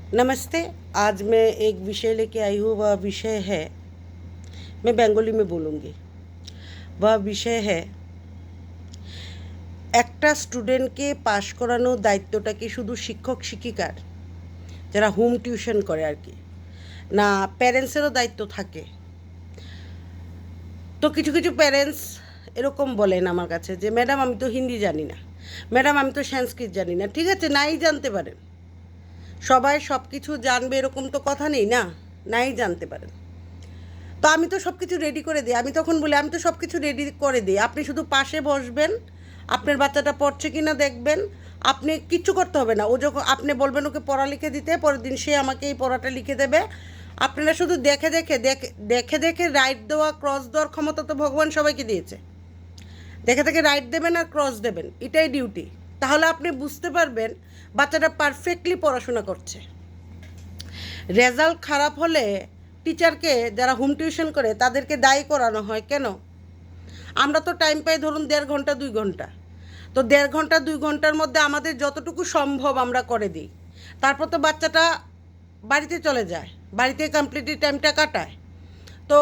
नमस्ते। आज मैं एक विषय लेके आई हूँ। वह विषय है, मैं बंगाली में बोलूँगी। वह विषय है, একটা স্টুডেন্টকে পাশ করানোর দায়িত্বটা কি শুধু শিক্ষক শিক্ষিকার, যারা হোম টিউশন করে আর কি, না প্যারেন্টসেরও দায়িত্ব থাকে? তো কিছু কিছু প্যারেন্টস এরকম বলেন আমার কাছে যে ম্যাডাম আমি তো হিন্দি জানি না, ম্যাডাম আমি তো সংস্কৃত জানি না। ঠিক আছে, নাই জানতে পারেন, সবাই সব কিছু জানবে এরকম তো কথা নেই না, নাই জানতে পারেন। তো আমি তো সব কিছু রেডি করে দিই। আমি তখন বলি আমি তো সব কিছু রেডি করে দিই, আপনি শুধু পাশে বসবেন, আপনার বাচ্চাটা পড়ছে কি না দেখবেন, আপনি কিচ্ছু করতে হবে না। ও যখন আপনি বলবেন ওকে পড়া লিখে দিতে, পরের দিন সে আমাকে এই পড়াটা লিখে দেবে। আপনারা শুধু দেখে দেখে দেখে দেখে দেখে রাইট দেওয়া ক্রস দেওয়ার ক্ষমতা তো ভগবান সবাইকে দিয়েছে। দেখে দেখে রাইট দেবেন আর ক্রস দেবেন, এটাই ডিউটি। তাহলে আপনি বুঝতে পারবেন বাচ্চাটা পারফেক্টলি পড়াশোনা করছে। রেজাল্ট খারাপ হলে টিচারকে, যারা হোম টিউশন করে তাদেরকে দায়ী করানো হয় কেন? আমরা তো টাইম পাই ধরুন 1.5 ঘন্টা 2 ঘন্টা, তো 1.5 ঘন্টা 2 ঘন্টার মধ্যে আমাদের যতটুকু সম্ভব আমরা করে দিই। তারপর তো বাচ্চাটা বাড়িতে চলে যায়, বাড়িতে কমপ্লিটলি টাইমটা কাটায়। তো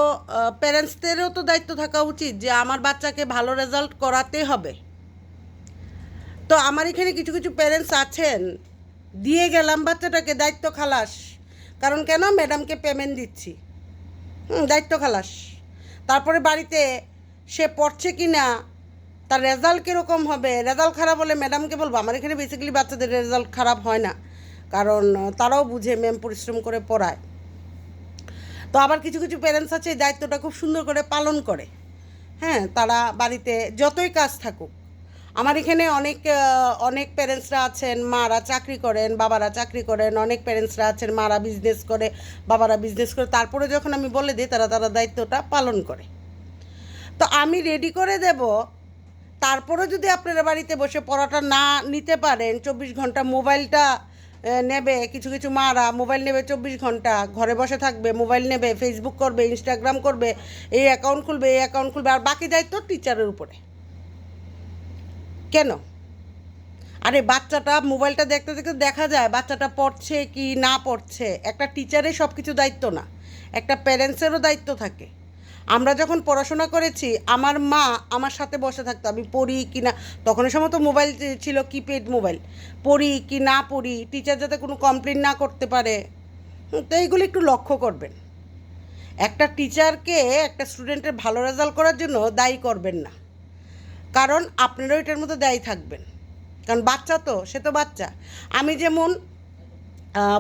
প্যারেন্টসদেরও তো দায়িত্ব থাকা উচিত যে আমার বাচ্চাকে ভালো রেজাল্ট করাতে হবে। তো আমার এখানে কিছু কিছু প্যারেন্টস আছেন, দিয়ে গেলাম বাচ্চাটাকে, দায়িত্ব খালাস। কারণ কেন? ম্যাডামকে পেমেন্ট দিচ্ছি, দায়িত্ব খালাস। তারপরে বাড়িতে সে পড়ছে কি না, তার রেজাল্ট কীরকম হবে, রেজাল্ট খারাপ হলে ম্যাডামকে বলবো। আমার এখানে বেসিক্যালি বাচ্চাদের রেজাল্ট খারাপ হয় না, কারণ তারাও বুঝে ম্যাম পরিশ্রম করে পড়ায়। তো আবার কিছু কিছু প্যারেন্টস আছে এই দায়িত্বটা খুব সুন্দর করে পালন করে। হ্যাঁ, তারা বাড়িতে যতই কাজ থাকুক, আমার এখানে অনেক অনেক প্যারেন্টসরা আছেন, মারা চাকরি করেন, বাবারা চাকরি করেন। অনেক প্যারেন্টসরা আছেন, মারা বিজনেস করে, বাবারা বিজনেস করে। তারপরে যখন আমি বলে দিই, তারা দায়িত্বটা পালন করে। তো আমি রেডি করে দেব, তারপরে যদি আপনারা বাড়িতে বসে পড়াটা না নিতে পারেন, 24 ঘন্টা মোবাইলটা নেবে। কিছু কিছু মারা মোবাইল নেবে, 24 ঘন্টা ঘরে বসে থাকবে, মোবাইল নেবে, ফেসবুক করবে, ইনস্টাগ্রাম করবে, এই অ্যাকাউন্ট খুলবে, এই অ্যাকাউন্ট খুলবে, আর বাকি দায়িত্ব টিচারের উপরে। কেন? আরে বাচ্চাটা মোবাইলটা দেখতে দেখতে দেখা যায় বাচ্চাটা পড়ছে কি না পড়ছে। একটা টিচারের সব কিছু দায়িত্ব না, একটা প্যারেন্টসেরও দায়িত্ব থাকে। আমরা যখন পড়াশোনা করেছি, আমার মা আমার সাথে বসে থাকতো, আমি পড়ি কি না। তখন সময় তো মোবাইল ছিল কিপ্যাড মোবাইল, পড়ি কি না পড়ি, টিচার যাতে কোনো কমপ্লেন না করতে পারে। তো এইগুলো একটু লক্ষ্য করবেন। একটা টিচারকে একটা স্টুডেন্টের ভালো রেজাল্ট করার জন্য দায়ী করবেন না, কারণ আপনারাও এটার মধ্যে দায়ী থাকবেন। কারণ বাচ্চা তো, সে তো বাচ্চা। আমি যেমন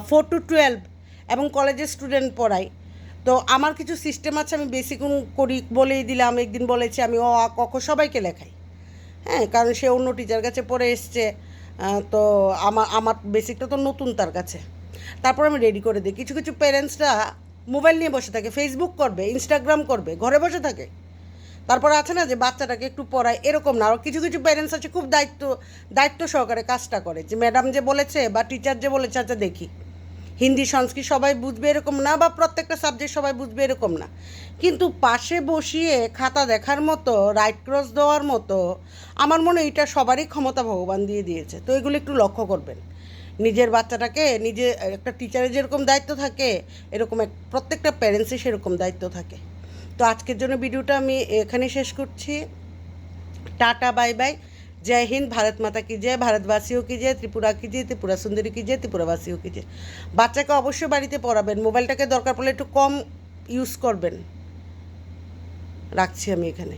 4 to 12 এবং কলেজের স্টুডেন্ট পড়াই, তো আমার কিছু সিস্টেম আছে। আমি বেসিক করি বলেই দিলাম, একদিন বলেছি আমি অ আ ক খ সবাইকে লেখাই। হ্যাঁ, কারণ সে অন্য টিচার কাছে পড়ে এসছে, তো আমার আমার বেসিকটা তো নতুন তার কাছে। তারপর আমি রেডি করে দিই। কিছু কিছু প্যারেন্টসরা মোবাইল নিয়ে বসে থাকে, ফেসবুক করবে, ইনস্টাগ্রাম করবে, ঘরে বসে থাকে। তারপর আছে না যে বাচ্চাটাকে একটু পড়ায়, এরকম না। আর কিছু কিছু প্যারেন্টস আছে খুব দায়িত্ব সহকারে কাজটা করে, যে ম্যাডাম যে বলেছে বা টিচার যে বলেছে, আচ্ছা দেখি। হিন্দি সংস্কৃত সবাই বুঝবে এরকম না, বা প্রত্যেকটা সাবজেক্ট সবাই বুঝবে এরকম না, কিন্তু পাশে বসিয়ে খাতা দেখার মতো, রাইট ক্রস দেওয়ার মতো আমার মনে হয় এটা সবারই ক্ষমতা ভগবান দিয়ে দিয়েছে। তো এগুলো একটু লক্ষ্য করবেন। নিজের বাচ্চাটাকে নিজে, একটা টিচারের যেরকম দায়িত্ব থাকে, এরকম প্রত্যেকটা প্যারেন্টসের সেরকম দায়িত্ব থাকে। তো আজকের জন্য ভিডিওটা আমি এখানে শেষ করছি। Tata bye bye. जय हिंद। भारत माता की जय। भारतवासियों की जय। त्रिपुरा की जय। त्रिपुरा सुंदरी की जय। त्रिपुरावासियों की जय। বাচ্চাকে অবশ্যই বাড়িতে পড়াবেন, মোবাইলটাকে দরকার পড়লে একটু কম ইউজ করবেন। রাখছি আমি এখানে।